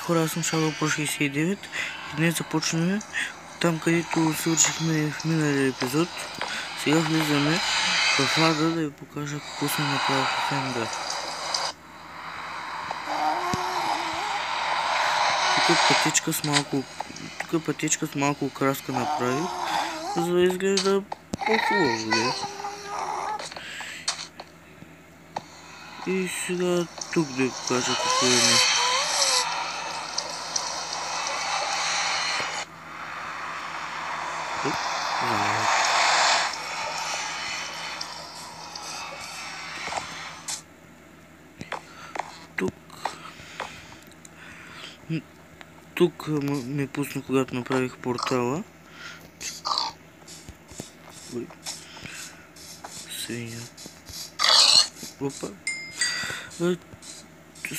хора, аз съм Shadow Pro 69 и днес започваме там, където свършихме в миналия епизод. Сега влизаме в ада да ви покажа какво съм направил в Ender. Тук пътечка с малко окраска направих, за да изглежда по-хубаво. И сега тук да ви покажа какво има. Тук ме пусна, когато направих портала. Свиня. Опа.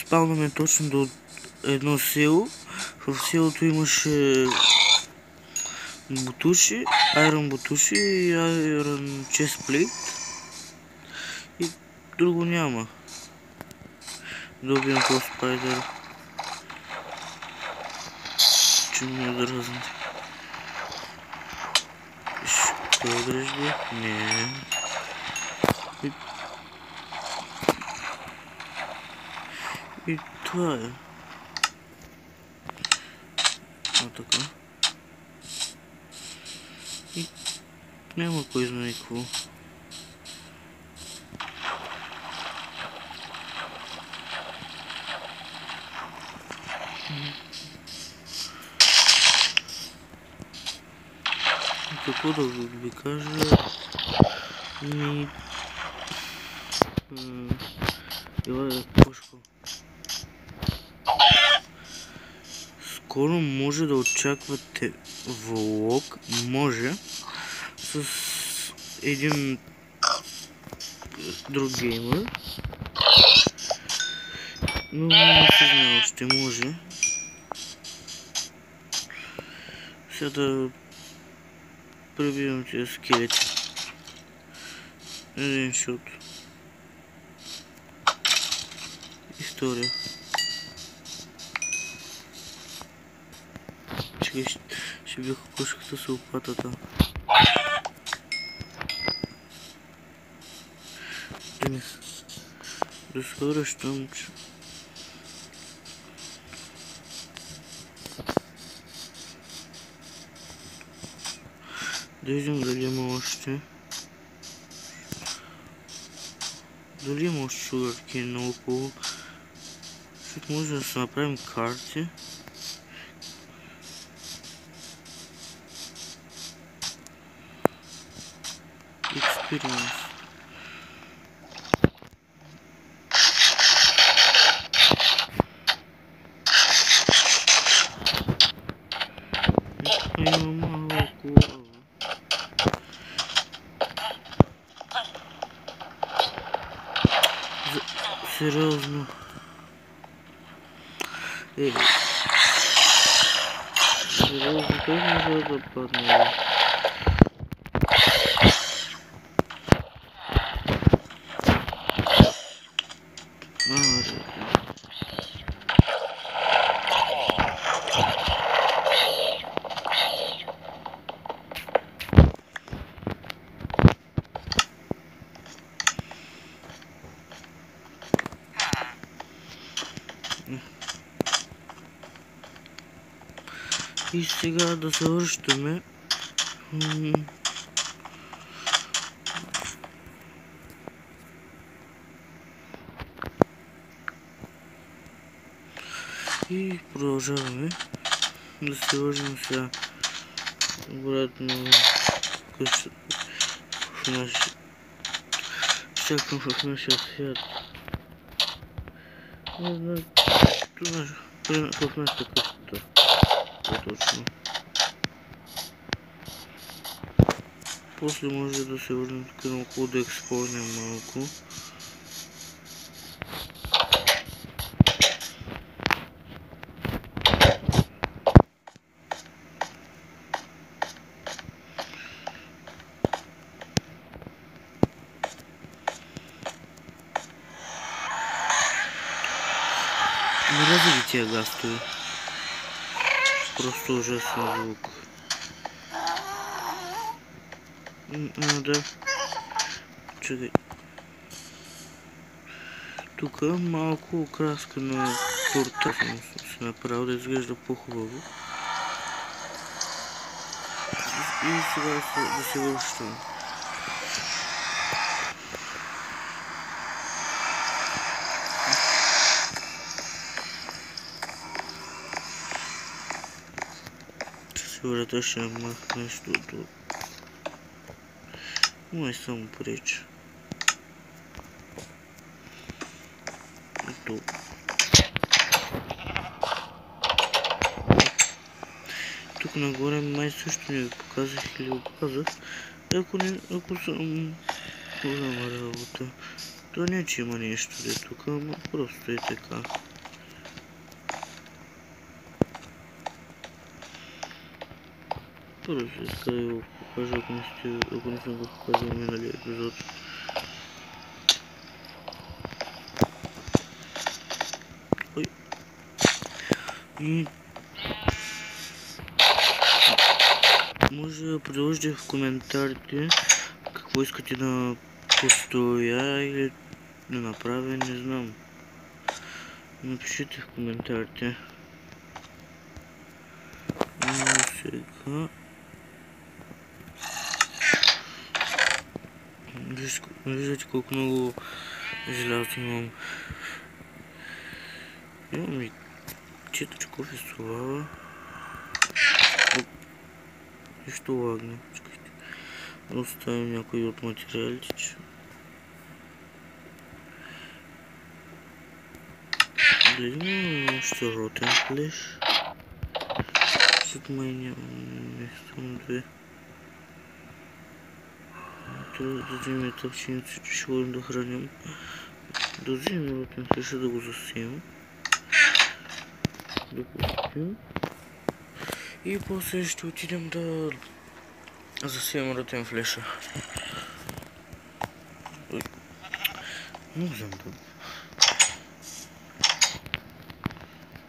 Спалваме точно до едно село. В селото имаше бутуши, айрон бутуши и айрон честплейт. И друго няма. Да убием този спайдер. Че ми е дразни. Ще отрежди? Не. И това е. Така. И няма кой знае какво. Какво да ви кажа? Ела е пушко. Скоро може да очаквате влог, може, с един друг геймер, но не се знае още, може. Сега да пребивам тези скелети. Един шот. История. Чекай, ще бях кошката с лопатата. Да се връщам. Да видим дали има още. Дали има още шугаркейн наоколо. Защото може да се направим карти. Experience. Има малко. Сериозно. Сериозно, как може да падне? И сега да се връщаме. И продължаваме да се вържим сега обратно в нашия свят. В нашата къщата. Точно. После може да се върнем тук около да експлорнем малко. Не разли тия гастове. просто ужасен звук. Да. Чакай. Тук малко окраска на торта съм си направил да изглежда по-хубаво. И сега да се връщам. Врата ще мах нещо от... Май само преча. Тук. Тук нагоре май също не ви показах или го показах. Ако съм голяма работа. То не че има нещо де тук, ама просто е така. Първо ще иска да го покажа, ако не съм го показал в миналия епизод. Ой. И... може да предложите в коментарите какво искате да построя или да направя, не знам. Напишите в коментарите. Сега... Виждате колко много желязо имам. Имам и 4 кофе столава. Нещо лагна. Чакайте. Оставим някои от материалите. Дали още ротен флеш? След май нямам само 2. Трябва да вземем тъпченици, че ще ходим да храним. Да вземем ротен флеша да го засеем. Да пустим. И после ще отидем да засеем ротен флеша. Не знам да...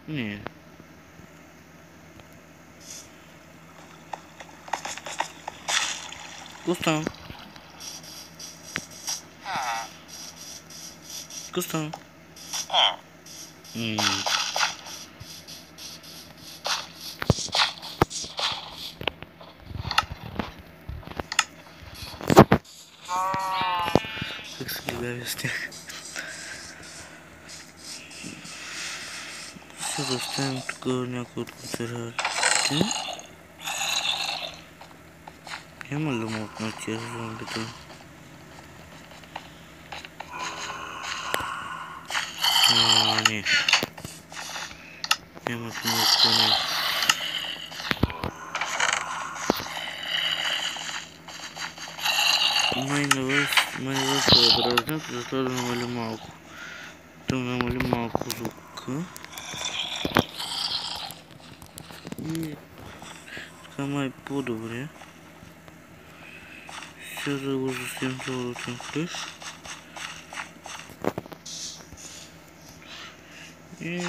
Не. Густав. Густав. Как се гледаме с тях. Ще да оставим тук някои от материалите. Няма ли мод на тия зомбита? Не. Нямат много коне. Май не вършва да дразнят, затова да намали малко. Да намали малко звука. И така май по-добре. Сега да го засеем това ротен флеш. И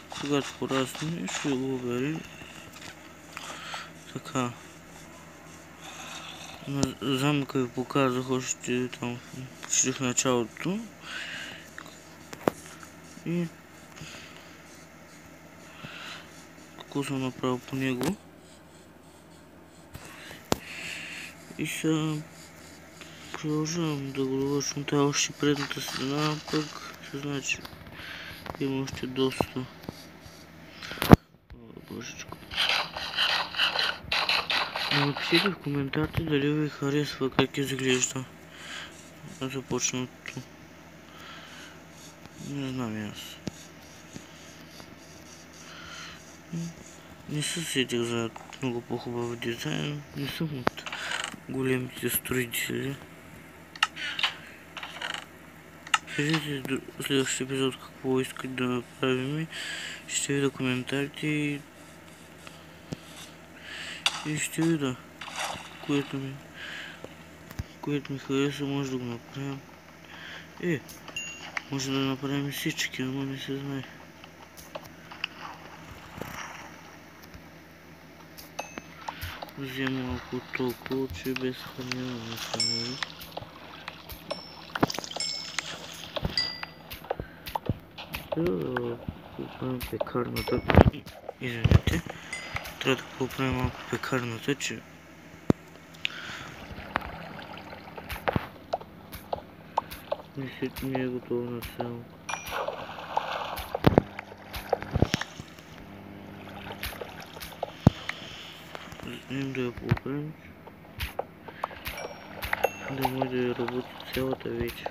когато порасне, ще го оберем. Така. На замъка ви показах още там почти в началото. И какво съм направил по него. И сега продължавам да го довършвам. Това е още предната стена, пък се знае, че има още доста. Божечко. Напишете в коментарите дали ви харесва как изглежда започнато. Не знам и аз. Не се сетих за много по-хубав дизайн. Не съм от големите строители. Кажете в следващия епизод какво искате да направим. Ще видя коментарите и ще видя което ми хареса, може да го направим. Може да направим всички, но не се знае. взема малко толкова, че без храняване се може. Трябва да поправим пекарната. Извинете. Трябва да поправим малко пекарната, че не е готово на цяло. Знаем да я поправим, да може да я работи цялата вечер.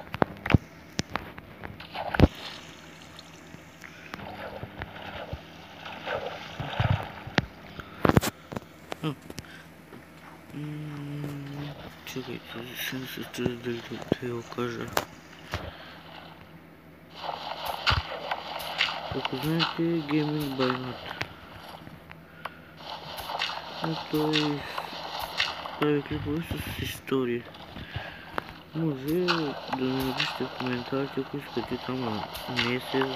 Чакайте, сега се струва дали да я окажа. Ако знаете, Gaming by Nat. Но той прави клипове с истории. Може да ми напишете в коментарите, ако искате там на месец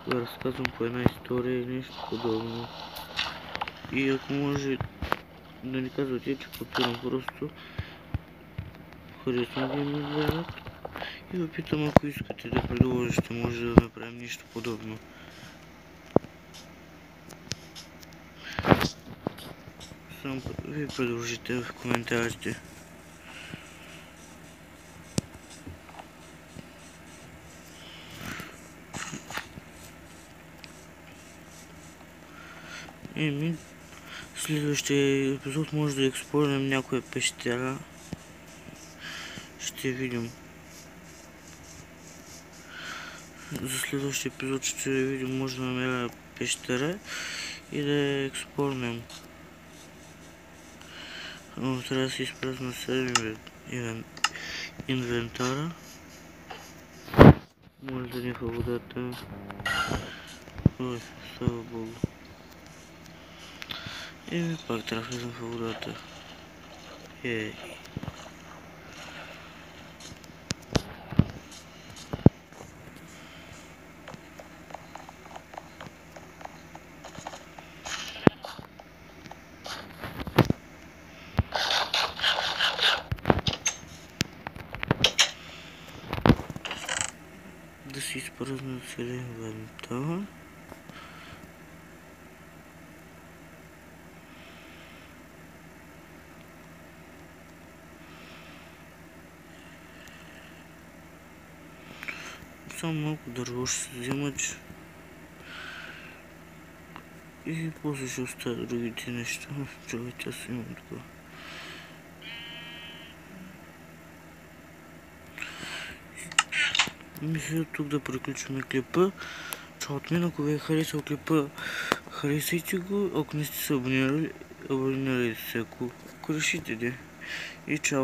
да разказвам по една история или нещо подобно. И ако може да ни казвате, че копирам просто харесвам Gaming by Nat. И ви питам, ако искате да предложите, може да направим нещо подобно. Само ви предложите в коментарите. Еми, следващия епизод може да експлорираме някоя пещера. Ще видим. За следващия епизод ще видим, може да намеря пещера и да я експлорнем. Но трябва да се изпразна себе инвентара. Може да не в водата. Ой, слава Богу. И пак трябва да влезам в водата. Да се изпразна целия инвентар. Само малко дърво ще се взема, и после ще оставя другите неща. Чакайте, аз имам такова. Мисля тук да приключваме клипа. Чао от мен, ако ви е харесал клипа, харесайте го. Ако не сте се абонирали се, ако решите, и чао.